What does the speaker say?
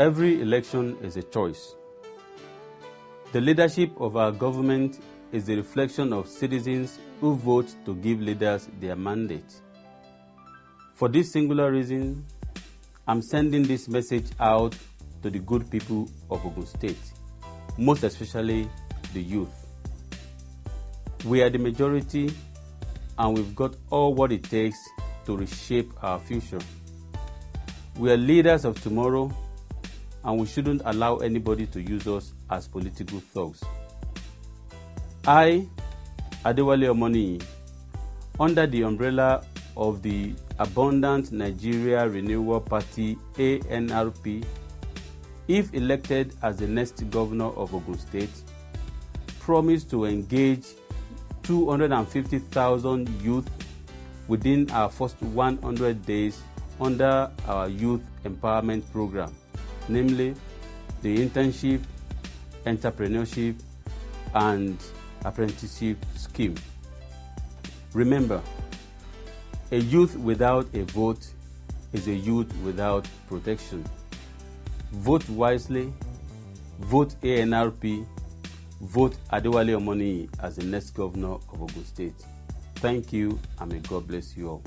Every election is a choice. The leadership of our government is the reflection of citizens who vote to give leaders their mandate. For this singular reason, I'm sending this message out to the good people of Ogun State, most especially the youth. We are the majority, and we've got all what it takes to reshape our future. We are leaders of tomorrow, and we shouldn't allow anybody to use us as political thugs. I, Adewale Omoniyi, under the umbrella of the Abundant Nigeria Renewal Party ANRP, if elected as the next governor of Ogun State, promise to engage 250,000 youth within our first 100 days under our youth empowerment program, namely the internship, entrepreneurship, and apprenticeship scheme. Remember, a youth without a vote is a youth without protection. Vote wisely, vote ANRP, vote Adewale Omoniyi as the next governor of Ogun State. Thank you, and may God bless you all.